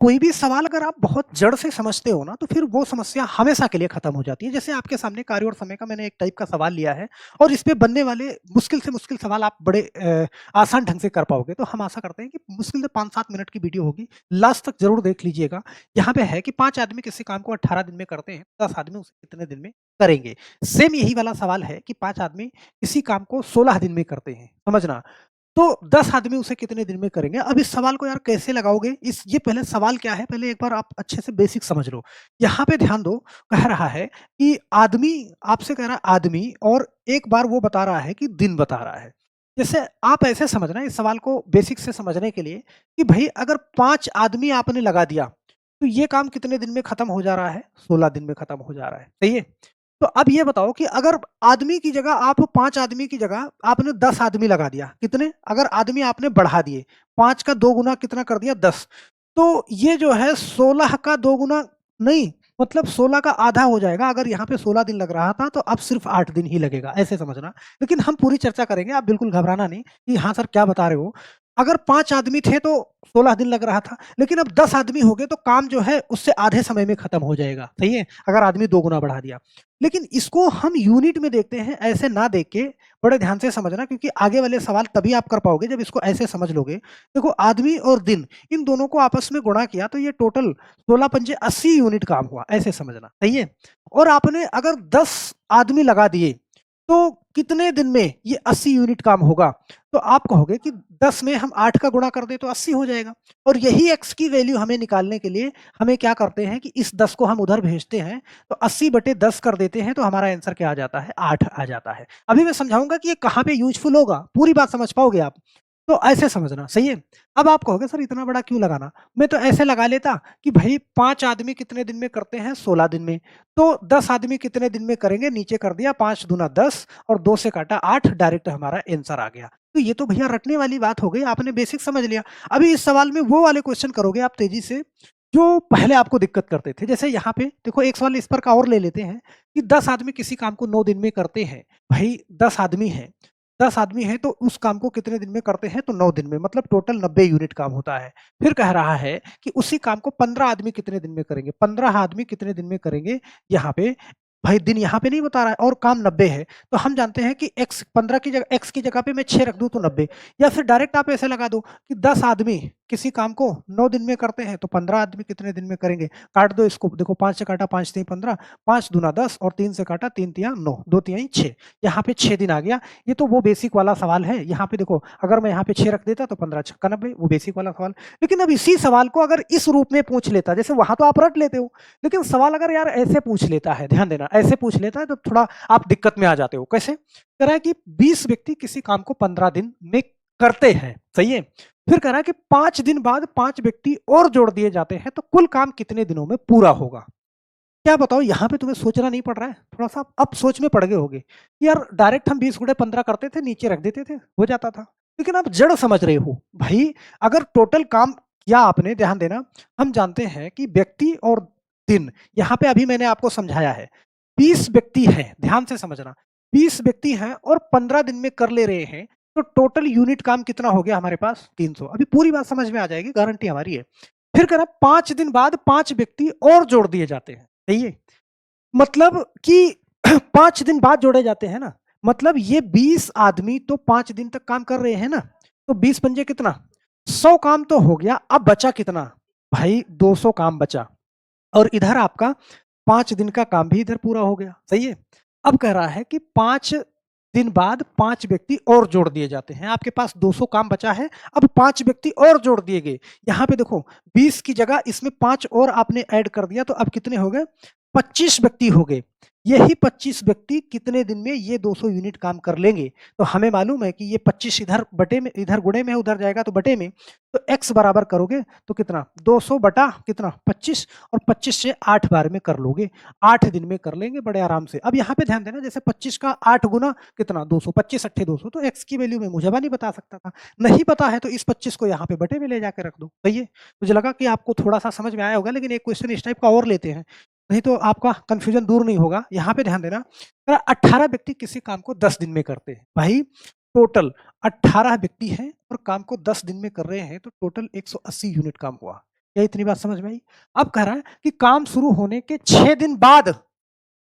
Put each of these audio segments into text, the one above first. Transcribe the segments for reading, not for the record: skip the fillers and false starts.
कोई भी सवाल अगर आप बहुत जड़ से समझते हो ना, तो फिर वो समस्या हमेशा के लिए खत्म हो जाती है। जैसे आपके सामने कार्य और समय का मैंने एक टाइप का सवाल लिया है और इस पे बनने वाले मुश्किल से मुश्किल सवाल आप बड़े आसान ढंग से कर पाओगे। तो हम आशा करते हैं कि मुश्किल से 5-7 मिनट की वीडियो होगी, लास्ट तक ज़रूर देख लीजिएगा। यहाँ पे है कि 5 आदमी किसी काम को 18 दिन में करते हैं, 10 आदमी उसे कितने दिन में करेंगे? सेम यही वाला सवाल है कि 5 आदमी किसी काम को 16 दिन में करते हैं, समझना। तो 10 आदमी उसे कितने दिन में करेंगे? अब इस सवाल को यार कैसे लगाओगे? इस ये पहले सवाल क्या है, पहले एक बार आप अच्छे से बेसिक समझ लो। यहाँ पे ध्यान दो, कह रहा है कि आदमी आपसे कह रहा है आदमी और एक बार वो बता रहा है कि दिन बता रहा है। जैसे आप ऐसे समझना इस सवाल को बेसिक से समझने के लिए कि भई अगर 5 आदमी आपने लगा दिया, तो ये काम कितने दिन में खत्म हो जा रहा है? 16 दिन में खत्म हो जा रहा है। सही है? तो अब ये बताओ कि अगर आदमी की जगह आप 5 आदमी की जगह आपने 10 आदमी लगा दिया, कितने? अगर आदमी आपने बढ़ा दिए, 5 का 2 गुना कितना कर दिया? 10। तो ये जो है 16 का 2 गुना नहीं, मतलब 16 का आधा हो जाएगा। अगर यहाँ पे 16 दिन लग रहा था, तो अब सिर्फ़ 8 दिन ही लगेगा, ऐसे समझना। लेकिन हम पूरी चर्चा करेंगे, आप बिल्कुल घबराना नहीं कि हाँ सर, क्या बता रहे हो? अगर 5 आदमी थे तो 16 दिन लग रहा था, लेकिन अब 10 आदमी हो गए तो काम जो है उससे आधे समय में खत्म हो जाएगा, सही है? अगर आदमी 2 गुना बढ़ा दिया। लेकिन इसको हम यूनिट में देखते हैं, ऐसे ना देख के बड़े ध्यान से समझना, क्योंकि आगे वाले सवाल तभी आप कर पाओगे जब इसको ऐसे समझ लोगे। देखो आदमी और दिन इन दोनों को आपस में गुणा किया तो ये टोटल 16 पंजे 80 यूनिट काम हुआ, ऐसे समझना, सही है? और आपने अगर 10 आदमी लगा दिए, तो कितने दिन में ये 80 यूनिट काम होगा? तो आप कहोगे कि 10 में हम 8 का गुणा कर दें तो 80 हो जाएगा। और यही x की वैल्यू हमें निकालने के लिए हमें क्या करते हैं कि इस 10 को हम उधर भेजते हैं, तो 80/10 कर देते हैं, तो हमारा आंसर क्या आ जाता है? 8 आ जाता है। अभी मैं समझाऊँगा कि ये कहाँ पे यूज़फुल होगा, पूरी बात समझ पाओगे आप। तो ऐसे समझना, सही है? अब आप कहोगे सर इतना बड़ा क्यों लगाना? मैं तो ऐसे लगा लेता कि भई 5 आदमी कितने दिन में करते हैं? 16 दिन में। तो 10 आदमी कितने दिन में करेंगे? नीचे कर दिया 5 दूना 10 और 2 से काटा 8, डायरेक्ट हमारा आंसर आ गया। तो ये तो भैया रटने वाली बात हो गई, आपने बेसिक समझ लिया। अभी इस सवाल में वो वाले क्वेश्चन करोगे आप तेज़ी से, जो पहले आपको दिक्कत करते थे। जैसे यहाँ पे देखो एक सवाल इस पर का और ले लेते हैं कि 10 आदमी किसी काम को 9 दिन में करते हैं। भई 10 आदमी हैं, 10 आदमी हैं तो उस काम को कितने दिन में करते हैं? तो 9 दिन में, मतलब टोटल 90 यूनिट काम होता है। फिर कह रहा है कि उसी काम को 15 आदमी कितने दिन में करेंगे? 15 आदमी कितने दिन में करेंगे? यहाँ पे भाई दिन यहाँ पे नहीं बता रहा है और काम 90 है। तो हम जानते हैं कि x 15 की जगह x की जगह पे मैं 6 रख दूँ तो 90, या फिर डायरेक्ट आप ऐसे लगा दो कि 10 आदमी किसी काम को 9 दिन में करते हैं, तो 15 आदमी कितने दिन में करेंगे? काट दो इसको, देखो 5 से काटा 5 तिया 15, 5 दूना 10 और 3 से काटा 3 तिया 9, 2 तिहाई 6। यहाँ पे 6 दिन आ गया। ये तो वो बेसिक वाला सवाल है। यहाँ पे देखो अगर मैं यहाँ पे 6 रख देता तो 15 छक्का 90, वो बेसिक वाला सवाल। लेकिन अब इसी सवाल को अगर इस रूप में पूछ लेता, जैसे वहां तो आप रट लेते हो, लेकिन सवाल अगर यार ऐसे पूछ लेता है, ध्यान देना, ऐसे पूछ लेता है तो थोड़ा आप दिक्कत में आ जाते हो। कैसे? कह रहा है कि 20 व्यक्ति किसी काम को 15 दिन में करते हैं, सही है? फिर कह रहा है कि 5 दिन बाद 5 व्यक्ति और जोड़ दिए जाते हैं, तो कुल काम कितने दिनों में पूरा होगा? क्या बताओ, यहाँ पे तुम्हें सोचना नहीं पड़ रहा है? थोड़ा-सा अब सोच में पड़ गए होगे। यार डायरेक्ट हम 20 गुणे 15 करते थे, नीचे रख देते थे, हो जाता था। लेकिन आप जड़ समझ रहे हो। भाई अगर टोटल काम किया आपने, ध्यान देना, हम जानते हैं कि व्यक्ति और दिन, यहाँ पे अभी मैंने आपको समझाया है। 20 व्यक्ति हैं, ध्यान से समझना। 20 व्यक्ति हैं और 15 दिन में कर ले रहे हैं, तो टोटल यूनिट काम कितना हो गया हमारे पास? 300। अभी पूरी बात समझ में आ जाएगी, गारंटी हमारी है। फिर कह रहा 5 दिन बाद 5 व्यक्ति और जोड़ दिए जाते हैं। सही है? मतलब कि 5 दिन बाद जोड़े जाते हैं ना, मतलब ये 20 आदमी तो 5 दिन तक काम कर रहे हैं ना, तो 20 पंजे कितना? 100 काम तो हो गया, अब बचा कितना? भाई 200 काम बचा और इधर आपका 5 दिन का काम भी इधर पूरा हो गया, सही है? अब कह रहा है कि 5 दिन बाद 5 व्यक्ति और जोड़ दिए जाते हैं। आपके पास 200 काम बचा है, अब 5 व्यक्ति और जोड़ दिए गए। यहाँ पे देखो 20 की जगह इसमें 5 और आपने ऐड कर दिया, तो अब कितने हो गए? 25 व्यक्ति हो गए। यही 25 व्यक्ति कितने दिन में ये 200 यूनिट काम कर लेंगे? तो हमें मालूम है कि ये 25 इधर बटे में, इधर गुणे में है, उधर जाएगा तो बटे में, तो x बराबर करोगे तो कितना? 200 बटा कितना? 25, और 25 से 8 बार में कर लोगे, 8 दिन में कर लेंगे बड़े आराम से। अब यहाँ पे ध्यान देना, जैसे 25 का 8 गुना कितना? 200, 25 अट्ठे 200, तो x की वैल्यू मैं मुझे नहीं बता सकता था। नहीं पता है तो इस 25 को यहाँ पे बटे में ले जाके रख दो, सही है? मुझे लगा कि आपको थोड़ा-सा समझ में आया होगा, लेकिन एक क्वेश्चन इस टाइप का और लेते हैं, नहीं तो आपका कन्फ्यूजन दूर नहीं होगा। यहाँ पे ध्यान देना, 18 व्यक्ति किसी काम को 10 दिन में करते हैं। भाई टोटल 18 व्यक्ति हैं और काम को 10 दिन में कर रहे हैं, तो टोटल 180 यूनिट काम हुआ। क्या इतनी बात समझ में आई? अब कह रहा है कि काम शुरू होने के 6 दिन बाद,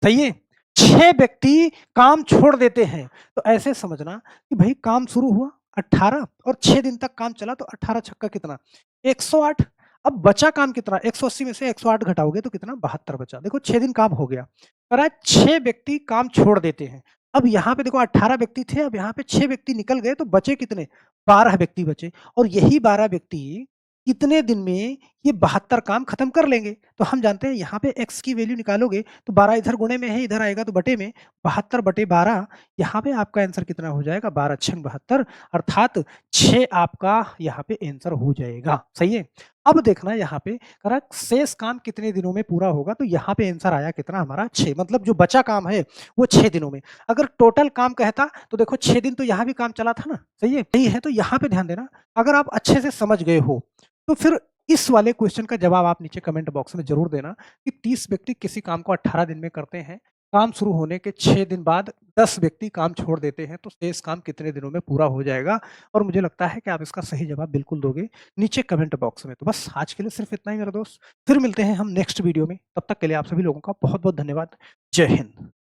सही है, 6 व्यक्ति काम छोड़ देते हैं। तो ऐसे समझना कि भई काम शुरू हुआ 18 और 6 दिन तक काम चला तो 18 छक्का कितना? 108। अब बचा काम कितना? 180 में से 108 घटाओगे तो कितना? 72 बचा। देखो 6 दिन काम हो गया। कह रहा है 6 व्यक्ति काम छोड़ देते हैं। अब यहाँ पे देखो 18 व्यक्ति थे, अब यहाँ पे 6 व्यक्ति निकल गए तो बचे कितने? 12 व्यक्ति बचे और यही 12 व्यक्ति कितने दिन में ये 72 काम खत्म कर लेंगे। तो हम जानते हैं यहाँ पे x की वैल्यू निकालोगे तो 12 इधर गुणे में है, इधर आएगा तो बटे में 72 बटे 12, यहाँ पे आपका आंसर कितना हो जाएगा? 12 छंग 72, अर्थात 6 आपका यहाँ पे आंसर हो जाएगा। सही है। अब देखना यहाँ पे कह रहा शेष काम कितने दिनों में पूरा होगा, तो यहाँ पे आंसर आया कितना हमारा? 6। मतलब जो बचा काम है वो 6 दिनों में। अगर टोटल काम कहता तो देखो 6 दिन तो यहाँ भी काम चला था ना, सही है? सही है, तो यहाँ पे ध्यान देना, अगर आप अच्छे से समझ गए हो तो फिर इस वाले क्वेश्चन का जवाब आप नीचे कमेंट बॉक्स में ज़रूर देना कि 30 व्यक्ति किसी काम को 18 दिन में करते हैं, काम शुरू होने के 6 दिन बाद 10 व्यक्ति काम छोड़ देते हैं, तो शेष काम कितने दिनों में पूरा हो जाएगा? और मुझे लगता है कि आप इसका सही जवाब बिल्कुल दोगे नीचे कमेंट बॉक्स में। तो बस आज के लिए सिर्फ इतना ही मेरे दोस्त, फिर मिलते हैं हम नेक्स्ट वीडियो में, तब तक के लिए आप सभी लोगों का बहुत-बहुत धन्यवाद। जय हिंद।